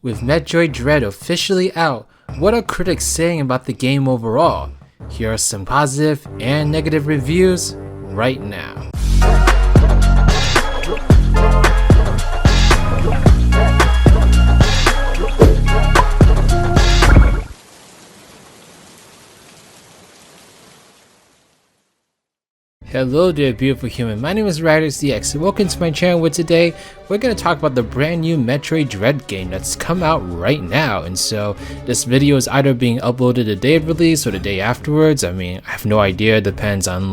With Metroid Dread officially out, what are critics saying about the game overall? Here are some positive and negative reviews right now. Hello there beautiful human, my name is RidersDX and welcome to my channel where today we're going to talk about the brand new Metroid Dread game that's come out right now. And so this video is either being uploaded the day of release or the day afterwards. I mean, I have no idea, it depends on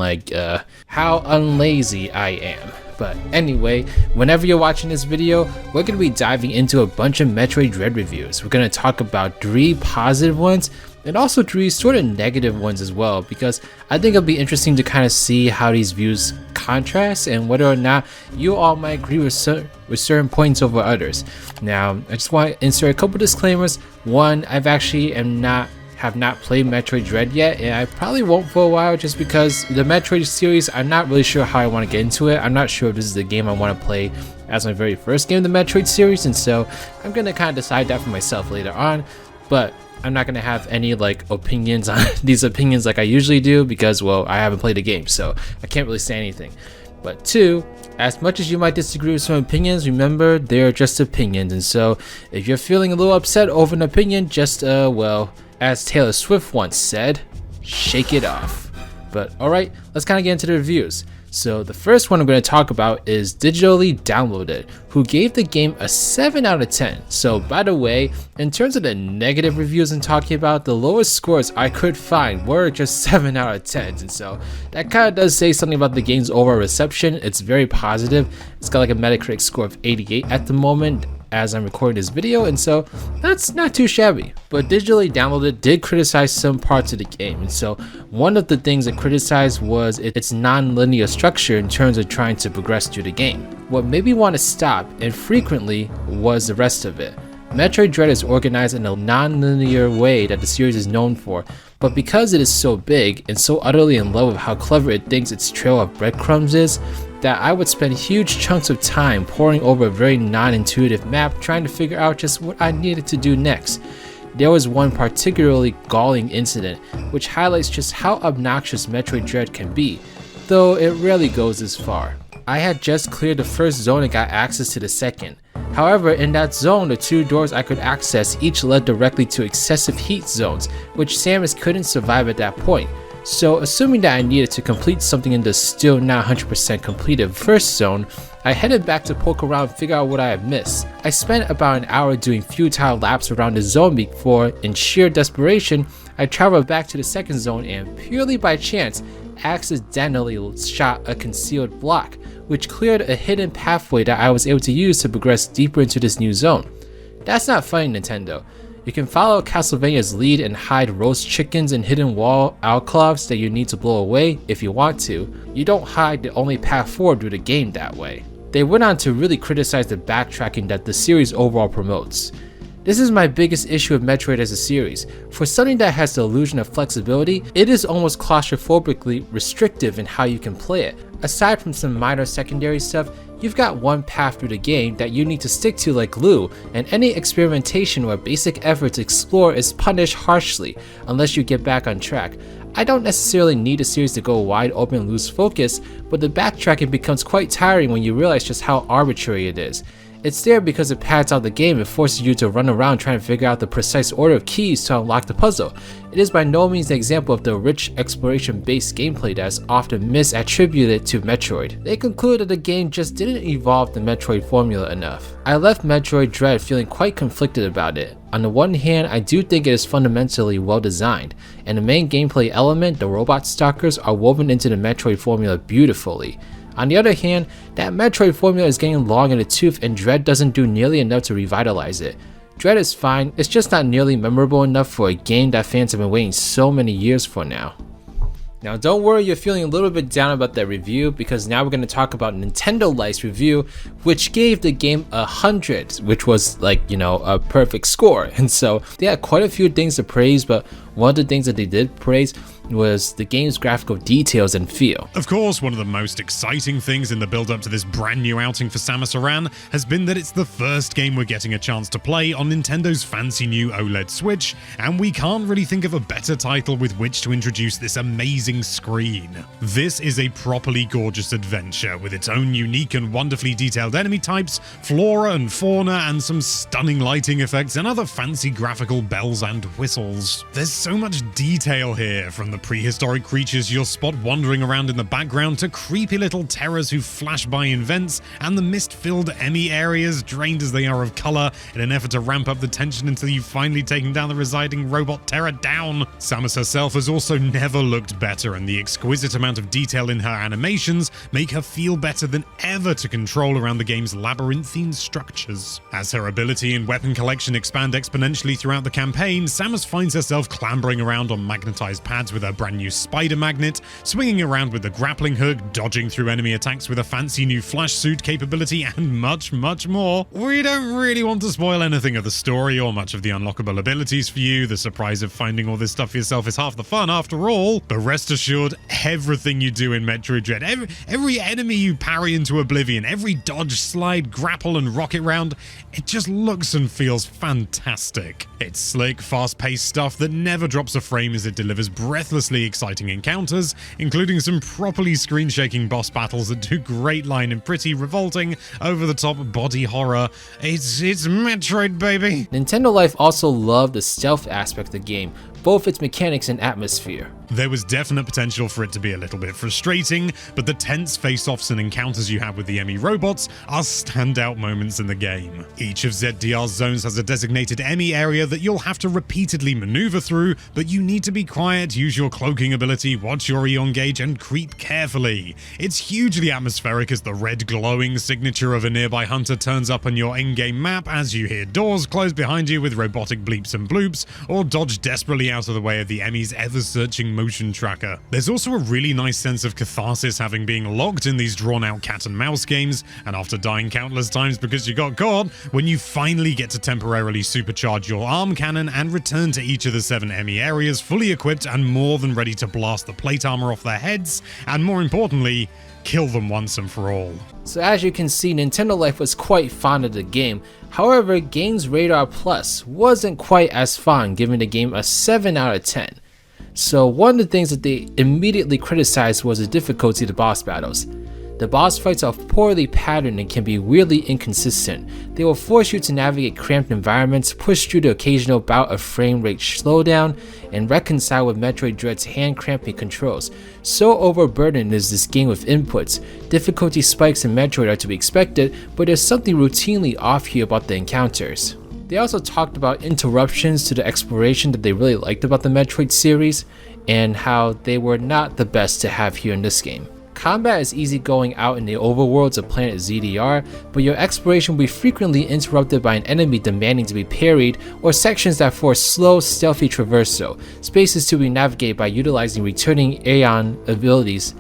how unlazy I am. But anyway, whenever you're watching this video, we're going to be diving into a bunch of Metroid Dread reviews. We're going to talk about 3 positive ones and also 3 sort of negative ones as well, because I think it'll be interesting to kind of see how these views contrast and whether or not you all might agree with certain points over others. Now, I just want to insert a couple disclaimers. One, I've actually have not played Metroid Dread yet, and I probably won't for a while just because the Metroid series, I'm not really sure how I want to get into it. I'm not sure if this is the game I want to play as my very first game of the Metroid series, and so I'm going to kind of decide that for myself later on. But I'm not going to have any opinions on these opinions like I usually do because, well, I haven't played the game, so I can't really say anything. But 2, as much as you might disagree with some opinions, remember, they're just opinions, and so if you're feeling a little upset over an opinion, just, well, as Taylor Swift once said, shake it off. But alright, let's kind of get into the reviews. So the first one I'm going to talk about is Digitally Downloaded, who gave the game a 7 out of 10. So by the way, in terms of the negative reviews I'm talking about, the lowest scores I could find were just 7 out of 10s, and so that kind of does say something about the game's overall reception. It's very positive. It's got a Metacritic score of 88 at the moment as I'm recording this video, and so that's not too shabby. But Digitally Downloaded did criticize some parts of the game, and so one of the things it criticized was its non-linear structure in terms of trying to progress through the game. What made me want to stop, and frequently, was the rest of it. Metroid Dread is organized in a non-linear way that the series is known for, but because it is so big and so utterly in love with how clever it thinks its trail of breadcrumbs is, that I would spend huge chunks of time poring over a very non-intuitive map trying to figure out just what I needed to do next. There was one particularly galling incident which highlights just how obnoxious Metroid Dread can be, though it rarely goes this far. I had just cleared the first zone and got access to the second. However, in that zone, the 2 doors I could access each led directly to excessive heat zones, which Samus couldn't survive at that point. So assuming that I needed to complete something in the still not 100% completed first zone, I headed back to poke around and figure out what I had missed. I spent about an hour doing futile laps around the zone before, in sheer desperation, I traveled back to the second zone and, purely by chance, accidentally shot a concealed block, which cleared a hidden pathway that I was able to use to progress deeper into this new zone. That's not funny, Nintendo. You can follow Castlevania's lead and hide roast chickens and hidden wall alcoves that you need to blow away if you want to. You don't hide the only path forward through the game that way. They went on to really criticize the backtracking that the series overall promotes. This is my biggest issue with Metroid as a series. For something that has the illusion of flexibility, it is almost claustrophobically restrictive in how you can play it. Aside from some minor secondary stuff, you've got one path through the game that you need to stick to like glue, and any experimentation or basic effort to explore is punished harshly unless you get back on track. I don't necessarily need a series to go wide open and lose focus, but the backtracking becomes quite tiring when you realize just how arbitrary it is. It's there because it pads out the game and forces you to run around trying to figure out the precise order of keys to unlock the puzzle. It is by no means an example of the rich exploration-based gameplay that is often misattributed to Metroid. They conclude that the game just didn't evolve the Metroid formula enough. I left Metroid Dread feeling quite conflicted about it. On the one hand, I do think it is fundamentally well designed, and the main gameplay element, the robot stalkers, are woven into the Metroid formula beautifully. On the other hand, that Metroid formula is getting long in the tooth and Dread doesn't do nearly enough to revitalize it. Dread is fine, it's just not nearly memorable enough for a game that fans have been waiting so many years for now. Now don't worry, you're feeling a little bit down about that review, because now we're going to talk about Nintendo Lite's review, which gave the game 100, which was a perfect score. And so they had quite a few things to praise, but one of the things that they did praise was the game's graphical details and feel. Of course, one of the most exciting things in the build-up to this brand new outing for Samus Aran has been that it's the first game we're getting a chance to play on Nintendo's fancy new OLED Switch, and we can't really think of a better title with which to introduce this amazing screen. This is a properly gorgeous adventure with its own unique and wonderfully detailed enemy types, flora and fauna, and some stunning lighting effects and other fancy graphical bells and whistles. There's so much detail here, from the prehistoric creatures you'll spot wandering around in the background to creepy little terrors who flash by in vents, and the mist-filled Emmy areas drained as they are of color in an effort to ramp up the tension until you've finally taken down the residing robot terror down. Samus herself has also never looked better, and the exquisite amount of detail in her animations make her feel better than ever to control around the game's labyrinthine structures. As her ability and weapon collection expand exponentially throughout the campaign, Samus finds herself clambering around on magnetized pads with her brand new spider magnet, swinging around with the grappling hook, dodging through enemy attacks with a fancy new flash suit capability, and much more. We don't really want to spoil anything of the story or much of the unlockable abilities for you. The surprise of finding all this stuff for yourself is half the fun after all. But rest assured, everything you do in Metroid Dread, every enemy you parry into oblivion, every dodge, slide, grapple, and rocket round, it just looks and feels fantastic. It's slick, fast-paced stuff that never drops a frame as it delivers breathlessly exciting encounters, including some properly screen-shaking boss battles that do great line and pretty revolting, over-the-top body horror. It's Metroid, baby! Nintendo Life also loved the stealth aspect of the game, both its mechanics and atmosphere. There was definite potential for it to be a little bit frustrating, but the tense face-offs and encounters you have with the Emmy robots are standout moments in the game. Each of ZDR's zones has a designated Emmy area that you'll have to repeatedly maneuver through, but you need to be quiet, use your cloaking ability, watch your Eon gauge, and creep carefully. It's hugely atmospheric as the red glowing signature of a nearby hunter turns up on your in-game map as you hear doors close behind you with robotic bleeps and bloops, or dodge desperately out of the way of the Emmy's ever-searching motion tracker. There's also a really nice sense of catharsis having been locked in these drawn-out cat and mouse games, and after dying countless times because you got caught, when you finally get to temporarily supercharge your arm cannon and return to each of the 7 Emmy areas fully equipped and more than ready to blast the plate armor off their heads, and more importantly, kill them once and for all. So as you can see, Nintendo Life was quite fond of the game. However, Games Radar Plus wasn't quite as fond, giving the game a 7 out of 10. So one of the things that they immediately criticized was the difficulty of the boss battles. The boss fights are poorly patterned and can be weirdly inconsistent. They will force you to navigate cramped environments, push through the occasional bout of frame rate slowdown, and reconcile with Metroid Dread's hand-cramping controls. So overburdened is this game with inputs. Difficulty spikes in Metroid are to be expected, but there's something routinely off here about the encounters. They also talked about interruptions to the exploration that they really liked about the Metroid series, and how they were not the best to have here in this game. Combat is easygoing out in the overworlds of planet ZDR, but your exploration will be frequently interrupted by an enemy demanding to be parried, or sections that force slow, stealthy traversal, spaces to be navigated by utilizing returning Aeon abilities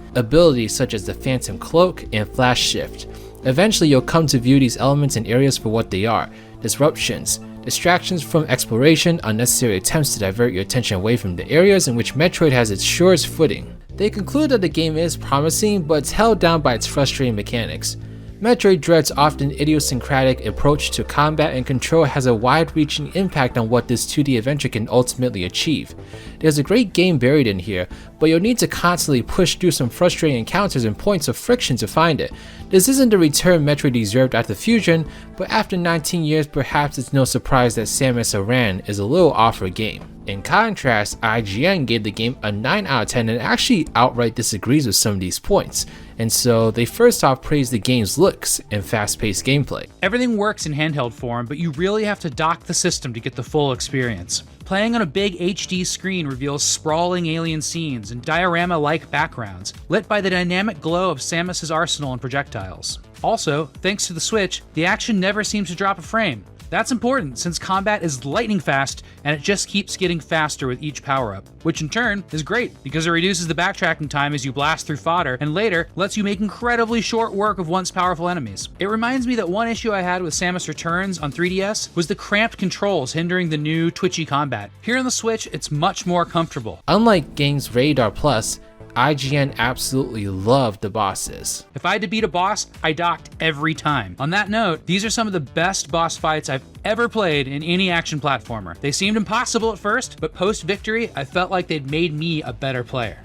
such as the Phantom Cloak and Flash Shift. Eventually you'll come to view these elements and areas for what they are: disruptions. Distractions from exploration, unnecessary attempts to divert your attention away from the areas in which Metroid has its surest footing. They conclude that the game is promising, but it's held down by its frustrating mechanics. Metroid Dread's often idiosyncratic approach to combat and control has a wide-reaching impact on what this 2D adventure can ultimately achieve. There's a great game buried in here, but you'll need to constantly push through some frustrating encounters and points of friction to find it. This isn't the return Metroid deserved after Fusion, but after 19 years perhaps it's no surprise that Samus Aran is a little off her game. In contrast, IGN gave the game a 9 out of 10 and actually outright disagrees with some of these points, and so they first off praised the game's looks and fast-paced gameplay. Everything works in handheld form, but you really have to dock the system to get the full experience. Playing on a big HD screen reveals sprawling alien scenes and diorama-like backgrounds, lit by the dynamic glow of Samus's arsenal and projectiles. Also, thanks to the Switch, the action never seems to drop a frame. That's important since combat is lightning fast and it just keeps getting faster with each power-up, which in turn is great because it reduces the backtracking time as you blast through fodder and later lets you make incredibly short work of once powerful enemies. It reminds me that one issue I had with Samus Returns on 3DS was the cramped controls hindering the new twitchy combat. Here on the Switch, it's much more comfortable. Unlike games Radar Plus, IGN absolutely loved the bosses. If I had to beat a boss, I docked every time. On that note, these are some of the best boss fights I've ever played in any action platformer. They seemed impossible at first, but post-victory, I felt like they'd made me a better player.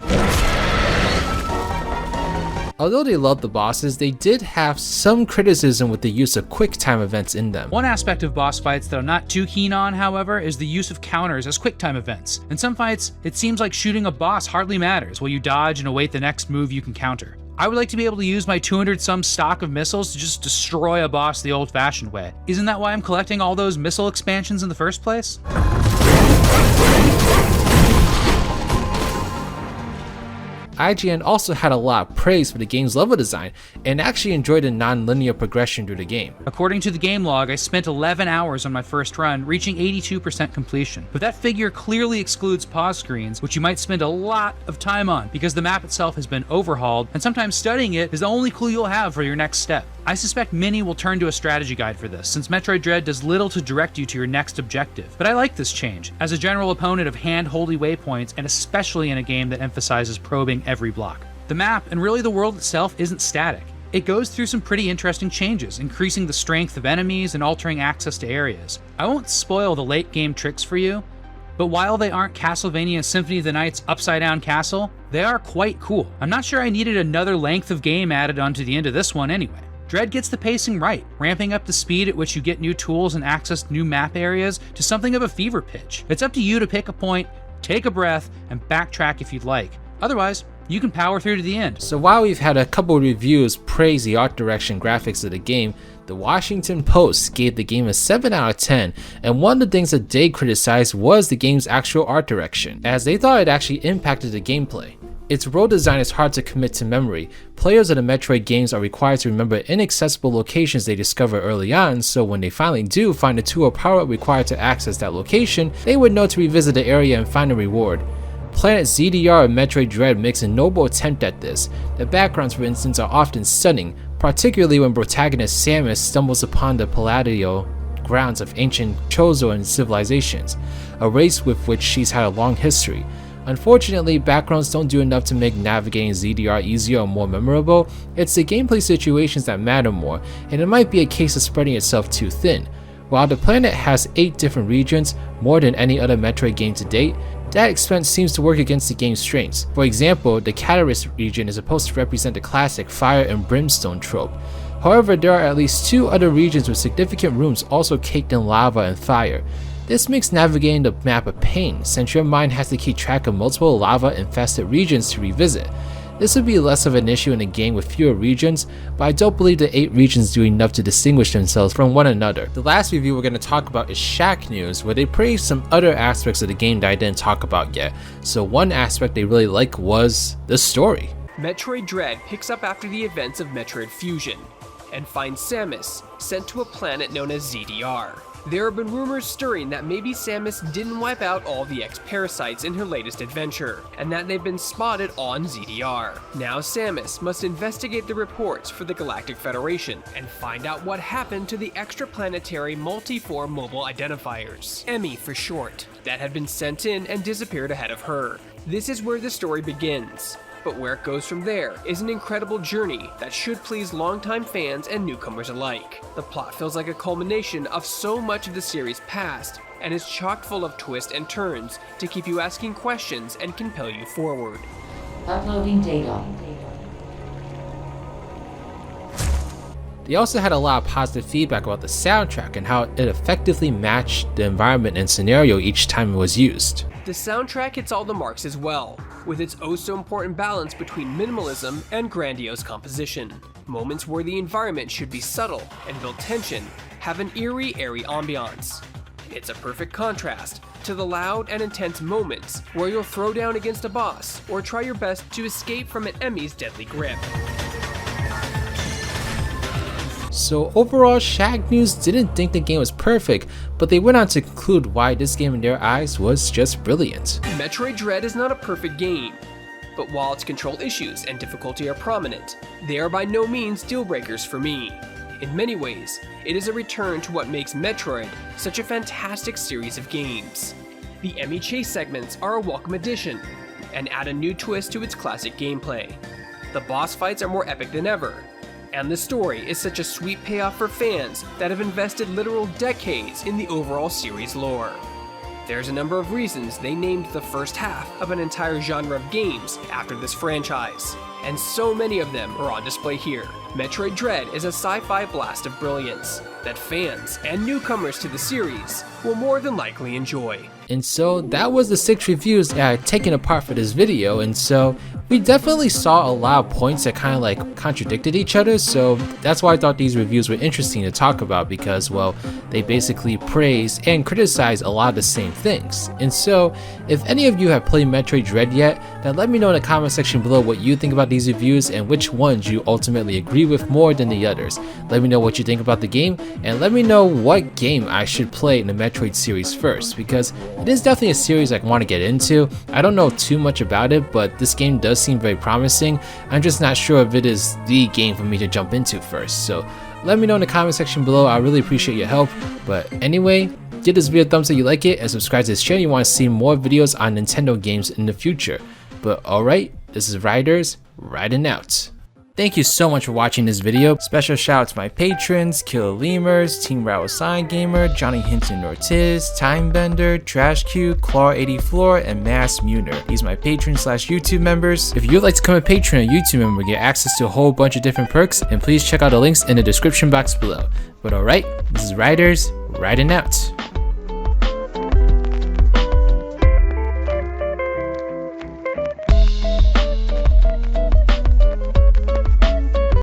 Although they loved the bosses, they did have some criticism with the use of quick time events in them. One aspect of boss fights that I'm not too keen on, however, is the use of counters as quick time events. In some fights, it seems like shooting a boss hardly matters while you dodge and await the next move you can counter. I would like to be able to use my 200-some stock of missiles to just destroy a boss the old-fashioned way. Isn't that why I'm collecting all those missile expansions in the first place? IGN also had a lot of praise for the game's level design and actually enjoyed the non-linear progression through the game. According to the game log, I spent 11 hours on my first run, reaching 82% completion. But that figure clearly excludes pause screens, which you might spend a lot of time on because the map itself has been overhauled, and sometimes studying it is the only clue you'll have for your next step. I suspect many will turn to a strategy guide for this, since Metroid Dread does little to direct you to your next objective. But I like this change, as a general opponent of hand-holdy waypoints, and especially in a game that emphasizes probing every block. The map, and really the world itself, isn't static. It goes through some pretty interesting changes, increasing the strength of enemies and altering access to areas. I won't spoil the late-game tricks for you, but while they aren't Castlevania Symphony of the Night's upside-down castle, they are quite cool. I'm not sure I needed another length of game added onto the end of this one anyway. Dread gets the pacing right, ramping up the speed at which you get new tools and access new map areas to something of a fever pitch. It's up to you to pick a point, take a breath, and backtrack if you'd like. Otherwise, you can power through to the end. So while we've had a couple of reviews praise the art direction graphics of the game, the Washington Post gave the game a 7 out of 10, and one of the things that they criticized was the game's actual art direction, as they thought it actually impacted the gameplay. Its road design is hard to commit to memory. Players of the Metroid games are required to remember inaccessible locations they discover early on, so when they finally do find the tool or power-up required to access that location, they would know to revisit the area and find a reward. Planet ZDR of Metroid Dread makes a noble attempt at this. The backgrounds, for instance, are often stunning, particularly when protagonist Samus stumbles upon the Palladio grounds of ancient Chozo civilizations, a race with which she's had a long history. Unfortunately, backgrounds don't do enough to make navigating ZDR easier or more memorable. It's the gameplay situations that matter more, and it might be a case of spreading itself too thin. While the planet has 8 different regions, more than any other Metroid game to date, that expense seems to work against the game's strengths. For example, the Catalyst region is supposed to represent the classic fire and brimstone trope. However, there are at least 2 other regions with significant rooms also caked in lava and fire. This makes navigating the map a pain, since your mind has to keep track of multiple lava-infested regions to revisit. This would be less of an issue in a game with fewer regions, but I don't believe the 8 regions do enough to distinguish themselves from one another. The last review we're going to talk about is Shack News, where they praised some other aspects of the game that I didn't talk about yet. So one aspect they really liked was the story. Metroid Dread picks up after the events of Metroid Fusion, and finds Samus sent to a planet known as ZDR. There have been rumors stirring that maybe Samus didn't wipe out all the X-Parasites in her latest adventure, and that they've been spotted on ZDR. Now Samus must investigate the reports for the Galactic Federation, and find out what happened to the extraplanetary multi-form mobile identifiers, EMI for short, that had been sent in and disappeared ahead of her. This is where the story begins. But where it goes from there is an incredible journey that should please longtime fans and newcomers alike. The plot feels like a culmination of so much of the series' past, and is chock full of twists and turns to keep you asking questions and compel you forward. Uploading data. They also had a lot of positive feedback about the soundtrack and how it effectively matched the environment and scenario each time it was used. The soundtrack hits all the marks as well, with its oh-so-important balance between minimalism and grandiose composition. Moments where the environment should be subtle and build tension have an eerie, airy ambiance. It's a perfect contrast to the loud and intense moments where you'll throw down against a boss or try your best to escape from an Emmy's deadly grip. So overall, Shacknews didn't think the game was perfect, but they went on to conclude why this game in their eyes was just brilliant. Metroid Dread is not a perfect game, but while its control issues and difficulty are prominent, they are by no means deal breakers for me. In many ways, it is a return to what makes Metroid such a fantastic series of games. The Emmy chase segments are a welcome addition, and add a new twist to its classic gameplay. The boss fights are more epic than ever, and the story is such a sweet payoff for fans that have invested literal decades in the overall series lore. There's a number of reasons they named the first half of an entire genre of games after this franchise, and so many of them are on display here. Metroid Dread is a sci-fi blast of brilliance that fans and newcomers to the series will more than likely enjoy. And so that was the 6 reviews that I had taken apart for this video, and so we definitely saw a lot of points that kind of like contradicted each other, so that's why I thought these reviews were interesting to talk about, because well, they basically praise and criticize a lot of the same things. And so if any of you have played Metroid Dread yet, then let me know in the comment section below what you think about these reviews and which ones you ultimately agree with more than the others. Let me know what you think about the game, and let me know what game I should play in the Metroid series first, because it is definitely a series I want to get into. I don't know too much about it, but this game does seem very promising. I'm just not sure if it is the game for me to jump into first. So let me know in the comment section below. I really appreciate your help. But anyway, give this video a thumbs up if you like it, and subscribe to this channel if you want to see more videos on Nintendo games in the future. But alright, this is Riders, riding out. Thank you so much for watching this video. Special shout out to my patrons, Killer Lemurs, Team Rattle Sign Gamer, Johnny Hinton Ortiz, Timebender, Trash Q, Claw80 Floor, and Mass Muner. These are my patrons / YouTube members. If you'd like to become a patron or YouTube member, get access to a whole bunch of different perks, and please check out the links in the description box below. But alright, this is Riders, riding out.